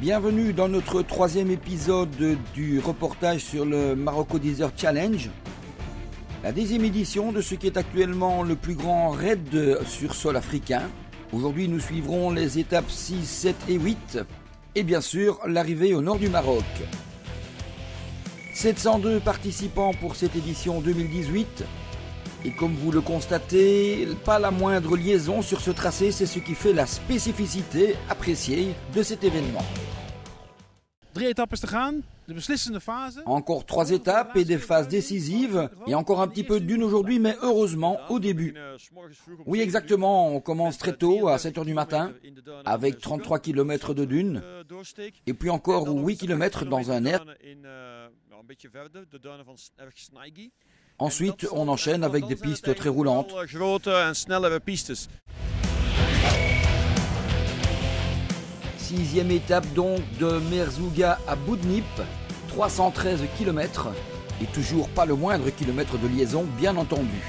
Bienvenue dans notre troisième épisode du reportage sur le Morocco Desert Challenge, la 10e édition de ce qui est actuellement le plus grand raid sur sol africain. Aujourd'hui, nous suivrons les étapes 6, 7 et 8 et bien sûr l'arrivée au nord du Maroc. 702 participants pour cette édition 2018 et comme vous le constatez, pas la moindre liaison sur ce tracé, c'est ce qui fait la spécificité appréciée de cet événement. Encore 3 étapes et des phases décisives et encore un petit peu de dune aujourd'hui, mais heureusement au début. Oui, exactement, on commence très tôt à 7h du matin avec 33 km de dune et puis encore 8 km dans un air. Ensuite, on enchaîne avec des pistes très roulantes. 6e étape donc de Merzouga à Boudnip, 313 km et toujours pas le moindre kilomètre de liaison, bien entendu.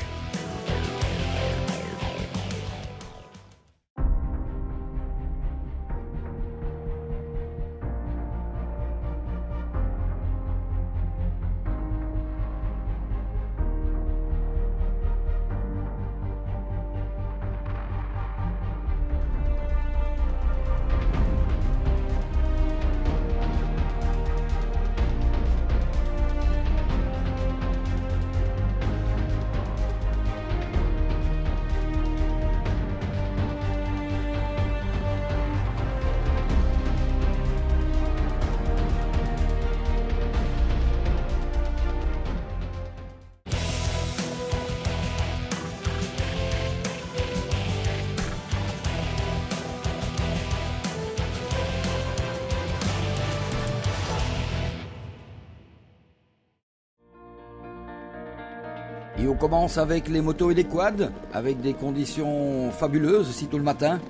Et on commence avec les motos et les quads, avec des conditions fabuleuses, sitôt le matin.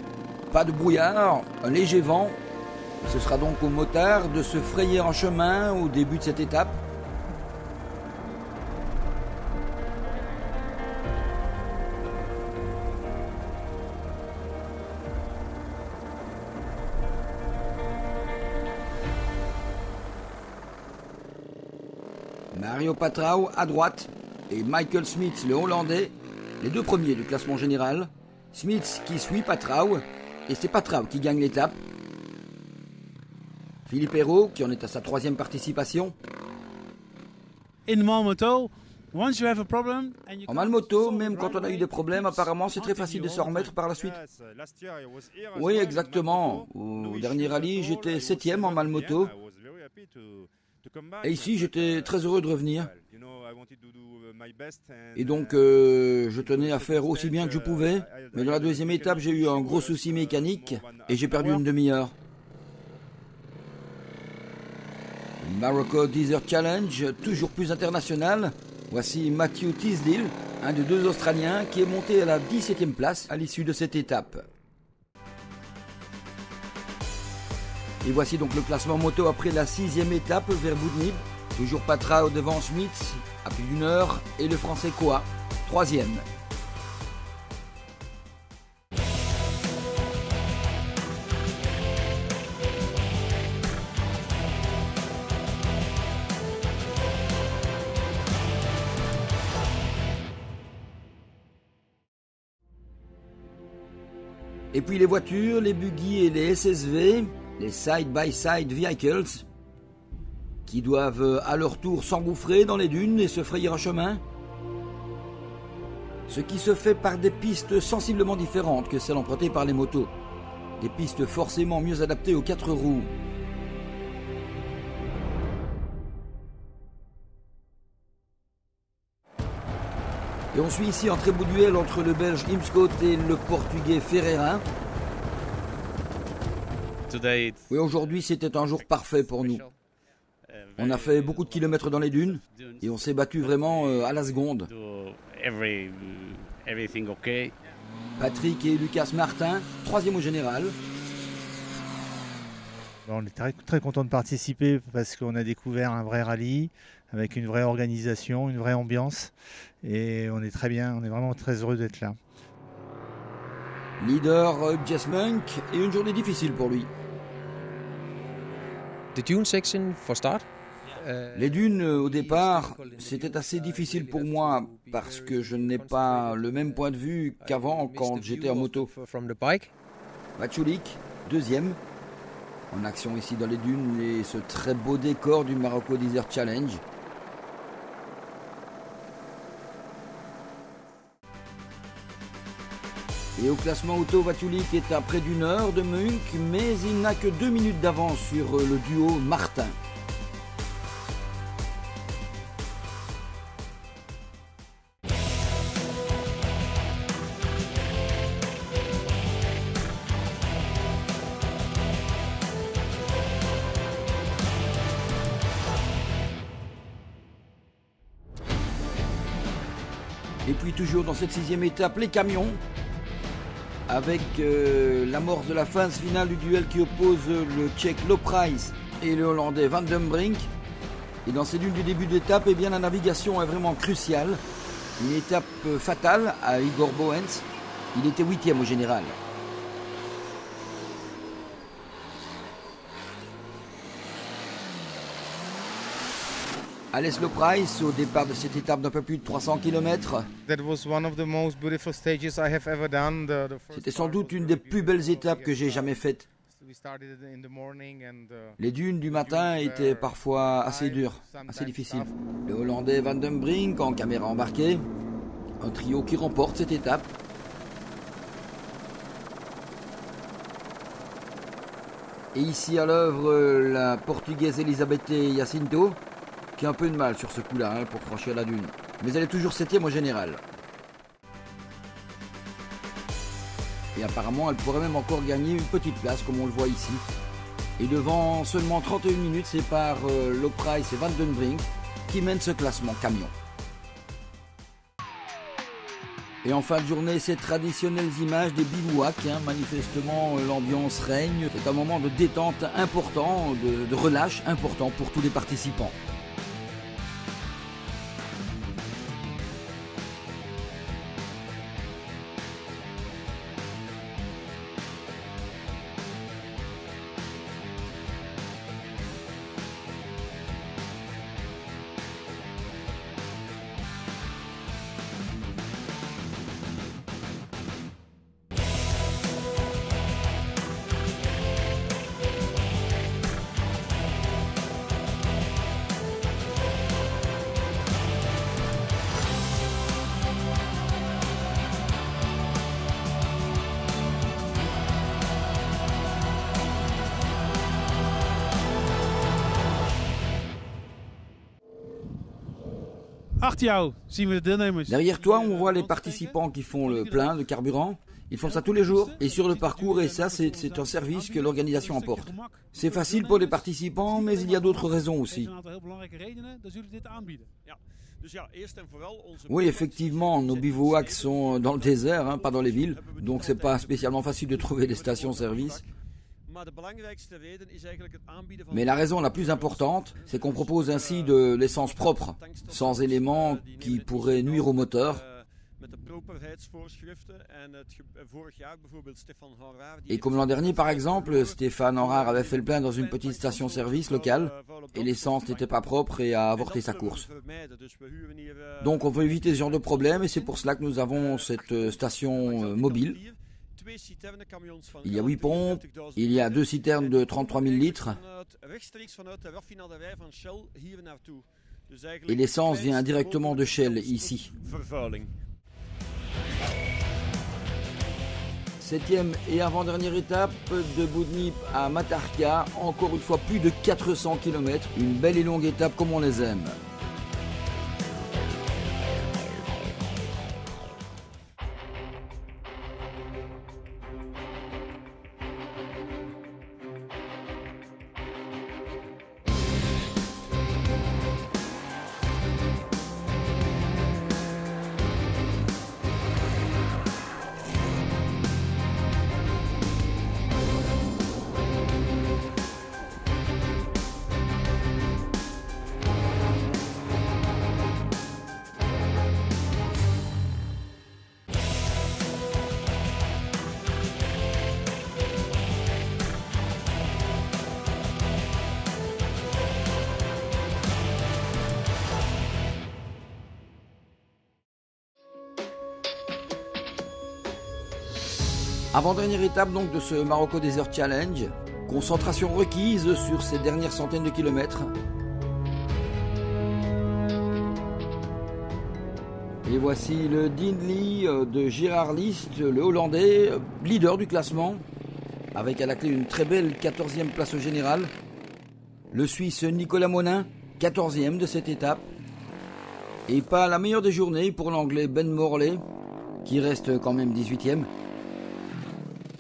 Pas de brouillard, un léger vent. Ce sera donc aux motards de se frayer un chemin au début de cette étape. Mario Patrao à droite et Michael Smith, le Hollandais, les deux premiers du classement général. Smith qui suit Patrao et c'est Patrao qui gagne l'étape. Philippe Hérault qui en est à sa 3e participation. En Malmoto, même quand on a eu des problèmes, apparemment c'est très facile de s'en remettre par la suite. Oui, exactement. Au dernier rallye, j'étais 7e en Malmoto. Et ici, j'étais très heureux de revenir. Et donc, je tenais à faire aussi bien que je pouvais. Mais dans la 2e étape, j'ai eu un gros souci mécanique et j'ai perdu une demi-heure. Le Morocco Desert Challenge, toujours plus international. Voici Matthew Tisdale, un des 2 Australiens qui est monté à la 17e place à l'issue de cette étape. Et voici donc le classement moto après la 6e étape vers Boudnip. Toujours Patrao devant Smith à plus d'1 heure et le français Koa, 3e. Et puis les voitures, les buggy et les SSV, les side-by-side vehicles, qui doivent à leur tour s'engouffrer dans les dunes et se frayer un chemin. Ce qui se fait par des pistes sensiblement différentes que celles empruntées par les motos. Des pistes forcément mieux adaptées aux 4 roues. Et on suit ici un très beau duel entre le Belge Imscoot et le Portugais Ferreira. Oui, aujourd'hui c'était un jour parfait pour nous. On a fait beaucoup de kilomètres dans les dunes et on s'est battu vraiment à la seconde. Patrick et Lucas Martin, 3e au général. On est très, très content de participer parce qu'on a découvert un vrai rallye avec une vraie organisation, une vraie ambiance et on est très bien, on est vraiment très heureux d'être là. Leader Jess Monk et une journée difficile pour lui. Les dunes, au départ, c'était assez difficile pour moi parce que je n'ai pas le même point de vue qu'avant quand j'étais en moto. Vaculík, deuxième, en action ici dans les dunes et ce très beau décor du Marocco Desert Challenge. Et au classement auto, Vaculík est à près d'une heure de Munk, mais il n'a que 2 minutes d'avance sur le duo Martin. Et puis toujours dans cette 6e étape, les camions, avec l'amorce de la phase finale du duel qui oppose le Tchèque Loprijs et le Hollandais Van den Brink. Et dans ces dunes du début d'étape, eh bien, la navigation est vraiment cruciale. Une étape fatale à Igor Boens. Il était 8e au général. Alès Loprijs au départ de cette étape d'un peu plus de 300 km. C'était sans doute une des plus belles étapes que j'ai jamais faites. Les dunes du matin étaient parfois assez dures, assez difficiles. Le Hollandais Van den Brink en caméra embarquée. Un trio qui remporte cette étape. Et ici à l'œuvre, la Portugaise Elisabeth Jacinto, qui a un peu de mal sur ce coup-là pour franchir la dune. Mais elle est toujours 7e au général. Et apparemment, elle pourrait même encore gagner une petite place, comme on le voit ici. Et devant seulement 31 minutes, c'est par Loprijs et Van den Brink qui mènent ce classement camion. Et en fin de journée, ces traditionnelles images des bivouacs. Manifestement, l'ambiance règne. C'est un moment de détente important, de relâche important pour tous les participants. Derrière toi, on voit les participants qui font le plein de carburant. Ils font ça tous les jours et sur le parcours, et ça, c'est un service que l'organisation apporte. C'est facile pour les participants, mais il y a d'autres raisons aussi. Oui, effectivement, nos bivouacs sont dans le désert, pas dans les villes, donc c'est pas spécialement facile de trouver des stations-service. Mais la raison la plus importante, c'est qu'on propose ainsi de l'essence propre, sans éléments qui pourraient nuire au moteur. Et comme l'an dernier par exemple, Stéphane Henrard avait fait le plein dans une petite station-service locale et l'essence n'était pas propre et a avorté sa course. Donc on veut éviter ce genre de problème et c'est pour cela que nous avons cette station mobile. Il y a 8 pompes, il y a 2 citernes de 33 000 litres et l'essence vient directement de Shell ici. 7e et avant-dernière étape de Boudnip à Matarka, encore une fois plus de 400 km, une belle et longue étape comme on les aime. Avant-dernière étape donc de ce Marocco Desert Challenge. Concentration requise sur ces dernières centaines de kilomètres. Et voici le Dinley de Gerard List, le Hollandais, leader du classement, avec à la clé une très belle 14e place au général. Le Suisse Nicolas Monin, 14e de cette étape. Et pas la meilleure des journées pour l'Anglais Ben Morley, qui reste quand même 18e.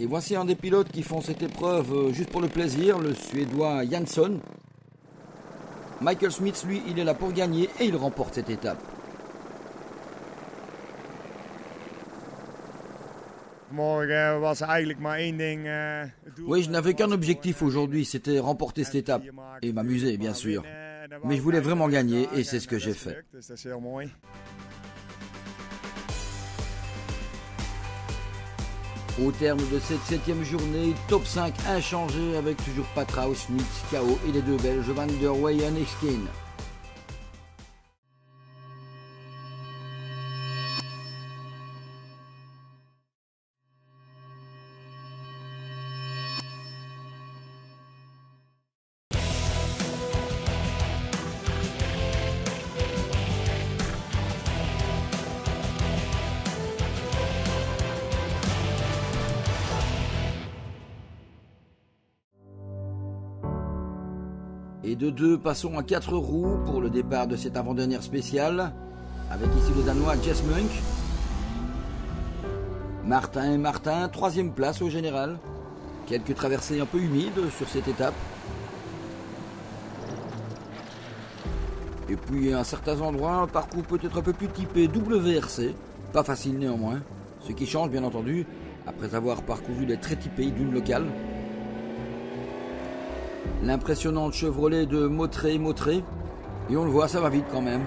Et voici un des pilotes qui font cette épreuve juste pour le plaisir, le Suédois Jansson. Michael Smith, lui, il est là pour gagner et il remporte cette étape. Oui, je n'avais qu'un objectif aujourd'hui, c'était remporter cette étape. Et m'amuser, bien sûr. Mais je voulais vraiment gagner et c'est ce que j'ai fait. Au terme de cette 7e journée, top 5 inchangé avec toujours Patrao, Schmitz, KO et les deux Belges Van der Weyen et Skeen. Et de 2, passons à 4 roues pour le départ de cette avant-dernière spéciale, avec ici le Danois Jess Munk. Martin, 3e place au général. Quelques traversées un peu humides sur cette étape. Et puis à certains endroits, un parcours peut-être un peu plus typé WRC, pas facile néanmoins. Ce qui change bien entendu, après avoir parcouru les très typés d'une locale. L'impressionnante Chevrolet de Motré, et on le voit, ça va vite quand même.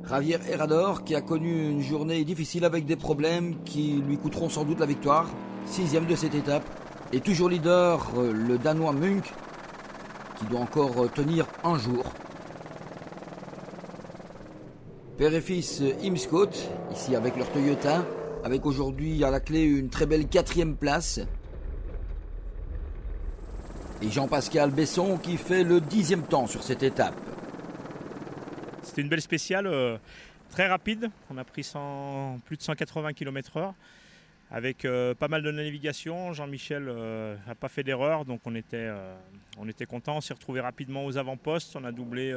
Javier Herrador qui a connu une journée difficile avec des problèmes qui lui coûteront sans doute la victoire, 6e de cette étape, et toujours leader le Danois Munk qui doit encore tenir un jour. Père et fils Imscott, ici avec leur Toyota, avec aujourd'hui à la clé une très belle 4e place. Et Jean-Pascal Besson qui fait le 10e temps sur cette étape. C'était une belle spéciale, très rapide. On a pris plus de 180 km/h avec pas mal de navigation. Jean-Michel n'a pas fait d'erreur, donc on était content. On s'est retrouvé rapidement aux avant-postes. On a doublé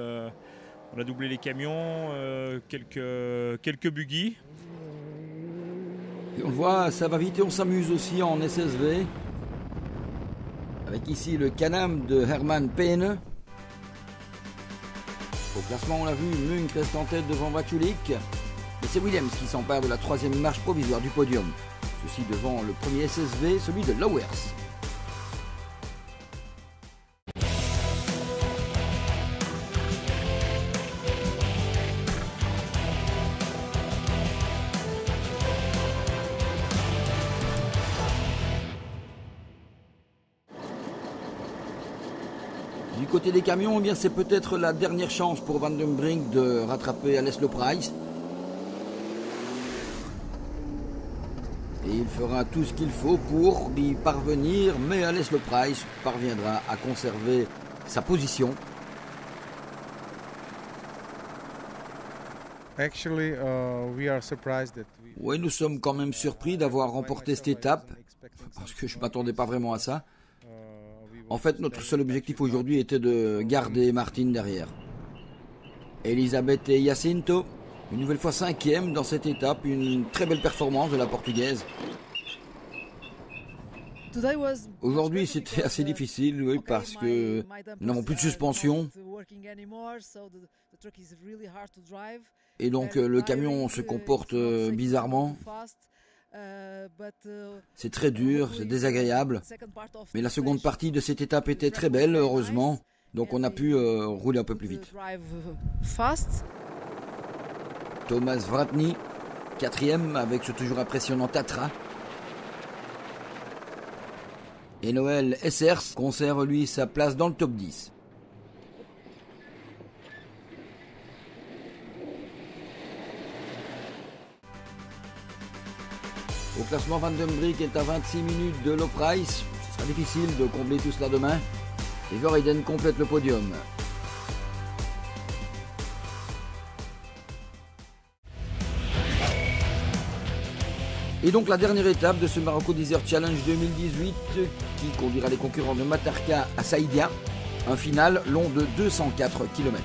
les camions, quelques buggy. Et on le voit, ça va vite et on s'amuse aussi en SSV. Avec ici le Can-Am de Herman Payne. Au classement, on l'a vu, Munk reste en tête devant Vaculik. Et c'est Williams qui s'empare de la 3e marche provisoire du podium. Ceci devant le premier SSV, celui de Lowers. Du côté des camions, eh bien c'est peut-être la dernière chance pour Van den Brink de rattraper Laszlo Price. Et il fera tout ce qu'il faut pour y parvenir, mais Laszlo Price parviendra à conserver sa position. Oui, nous sommes quand même surpris d'avoir remporté cette étape, parce que je ne m'attendais pas vraiment à ça. En fait, notre seul objectif aujourd'hui était de garder Martin derrière. Elisabeth et Jacinto, une nouvelle fois 5e dans cette étape, une très belle performance de la Portugaise. Aujourd'hui, c'était assez difficile, oui, parce que nous n'avons plus de suspension. Et donc, le camion se comporte bizarrement. C'est très dur, c'est désagréable. Mais la seconde partie de cette étape était très belle, heureusement. Donc on a pu rouler un peu plus vite. Thomas Vratny, 4e avec ce toujours impressionnant Tatra. Et Noël Essers conserve lui sa place dans le top 10. Au classement, Van den Brik est à 26 minutes de Lo Price. Ce sera difficile de combler tout cela demain. Et Verheiden complète le podium. Et donc la dernière étape de ce Marocco Desert Challenge 2018 qui conduira les concurrents de Matarka à Saïdia. Un final long de 204 km.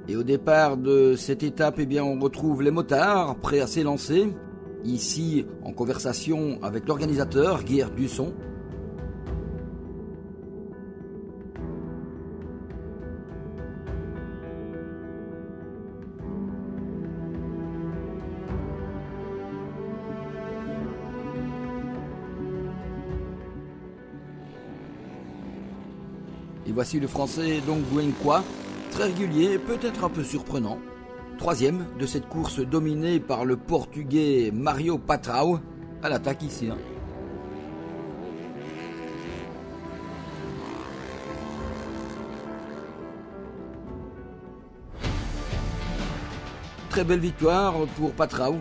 Et au départ de cette étape, eh bien, on retrouve les motards prêts à s'élancer. Ici, en conversation avec l'organisateur, Geert Dusson. Et voici le français donc Gouenkwa. Très régulier, peut-être un peu surprenant. Troisième de cette course dominée par le portugais Mario Patrao. À l'attaque ici. Très belle victoire pour Patrao.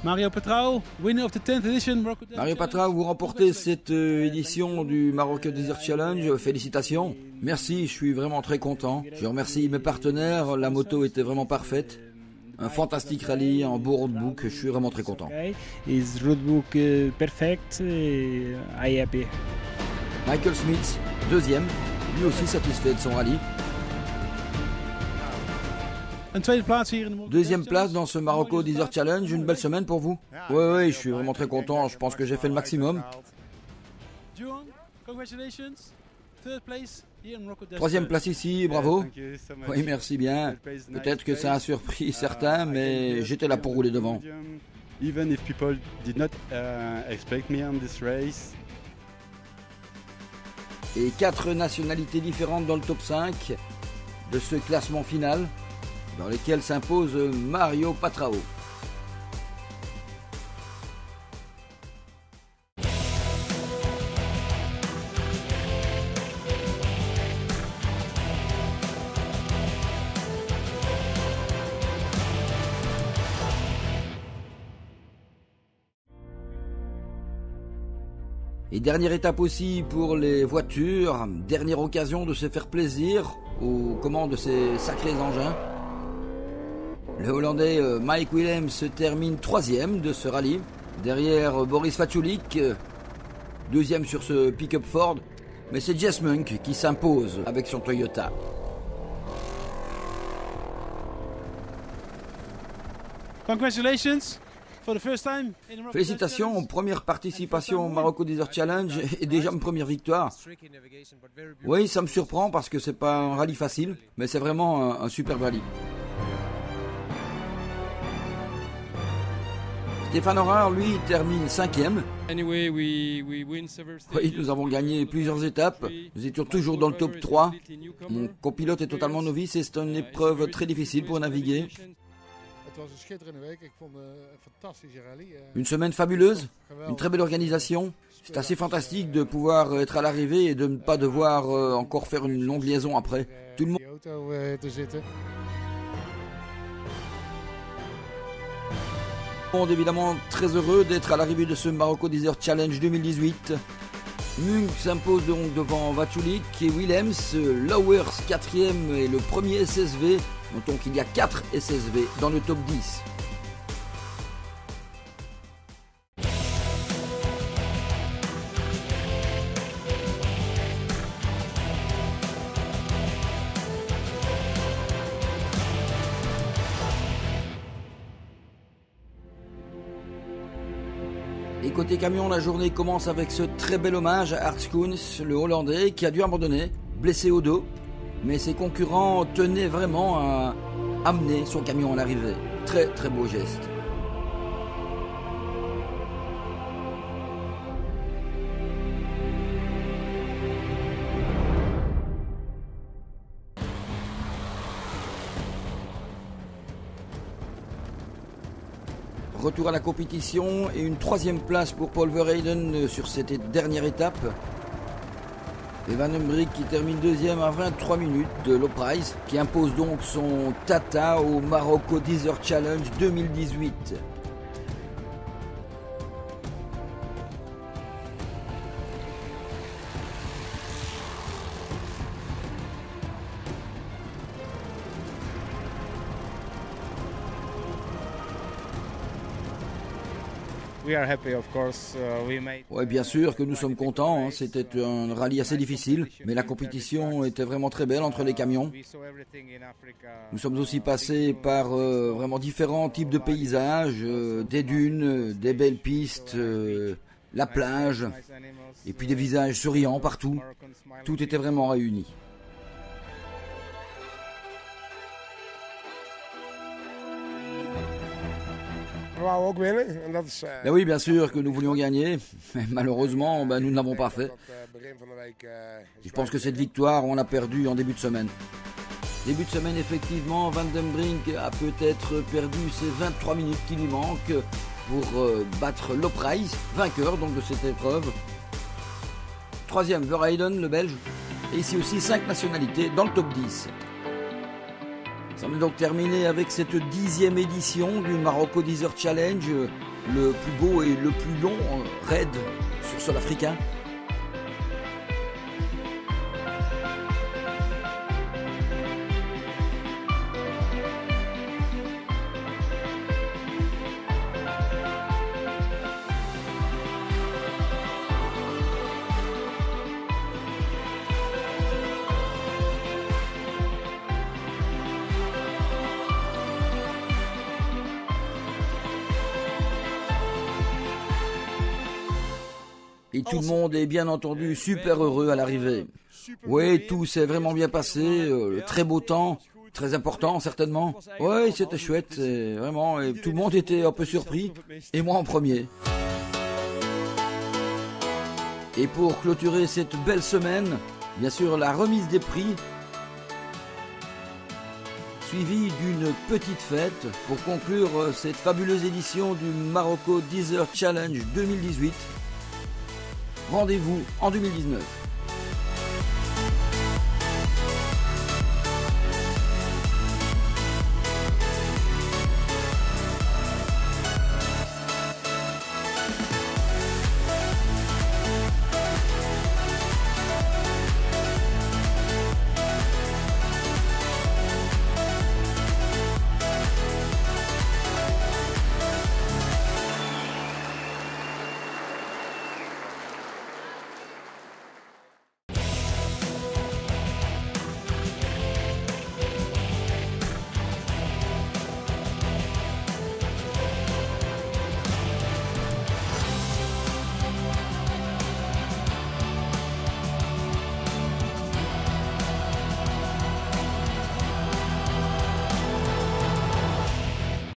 Mario Patrao, winner of the 10th edition. Mario Patrao, vous remportez cette édition du Marocco Desert Challenge. Félicitations. Merci, je suis vraiment très content. Je remercie mes partenaires. La moto était vraiment parfaite. Un fantastique rallye, un beau roadbook. Je suis vraiment très content. Is roadbook perfect? I happy. Michael Smith, deuxième. Lui aussi satisfait de son rallye. Deuxième place dans ce Marocco Desert Challenge, une belle semaine pour vous. Oui, je suis vraiment très content, je pense que j'ai fait le maximum. Troisième place ici, bravo. Oui, merci bien. Peut-être que ça a surpris certains, mais j'étais là pour rouler devant. Et 4 nationalités différentes dans le top 5 de ce classement final, dans lesquels s'impose Mario Patrao. Et dernière étape aussi pour les voitures, dernière occasion de se faire plaisir aux commandes de ces sacrés engins. Le Hollandais Mike Willems termine troisième de ce rallye, derrière Boris Faculik, deuxième sur ce pick-up Ford, mais c'est Jess Monk qui s'impose avec son Toyota. Congratulations for the first time. Félicitations, première participation au Marocco Desert Challenge et déjà une première victoire. Oui, ça me surprend parce que c'est pas un rallye facile, mais c'est vraiment un super rallye. Stéphane Horard, lui, termine cinquième. Oui, nous avons gagné plusieurs étapes. Nous étions toujours dans le top 3. Mon copilote est totalement novice et c'est une épreuve très difficile pour naviguer. Une semaine fabuleuse, une très belle organisation. C'est assez fantastique de pouvoir être à l'arrivée et de ne pas devoir encore faire une longue liaison après. Tout le monde évidemment très heureux d'être à l'arrivée de ce Marocco Desert Challenge 2018. Munk s'impose donc devant Vaculik et Willems, Lowers 4e et le premier SSV. Notons qu'il y a 4 SSV dans le top 10. Et côté camion, la journée commence avec ce très bel hommage à Aert Koens, le Hollandais, qui a dû abandonner, blessé au dos. Mais ses concurrents tenaient vraiment à amener son camion à l'arrivée. Très très beau geste. Retour à la compétition et une 3e place pour Paul Verheyden sur cette dernière étape. Et Van Hembrich qui termine 2e à 23 minutes de Loprijs, qui impose donc son Tata au Marocco Desert Challenge 2018. Ouais, bien sûr que nous sommes contents, hein. C'était un rallye assez difficile, mais la compétition était vraiment très belle entre les camions. Nous sommes aussi passés par vraiment différents types de paysages, des dunes, des belles pistes, la plage, et puis des visages souriants partout. Tout était vraiment réuni. Ben oui, bien sûr que nous voulions gagner, mais malheureusement, nous ne l'avons pas fait. Je pense que cette victoire, on l'a perdue en début de semaine. Début de semaine, effectivement, Van den Brink a peut-être perdu ses 23 minutes qui lui manquent pour battre Loprijs, vainqueur donc de cette épreuve. 3e, Verheyden, le Belge, et ici aussi 5 nationalités dans le top 10. Ça va donc terminer avec cette 10e édition du Marocco Desert Challenge, le plus beau et le plus long raid sur sol africain. Et tout le monde est bien entendu super heureux à l'arrivée. Oui, tout s'est vraiment bien passé, très beau temps, très important certainement. Oui, c'était chouette, vraiment, et tout le monde était un peu surpris, et moi en premier. Et pour clôturer cette belle semaine, bien sûr la remise des prix, suivie d'une petite fête pour conclure cette fabuleuse édition du Marocco Desert Challenge 2018. Rendez-vous en 2019.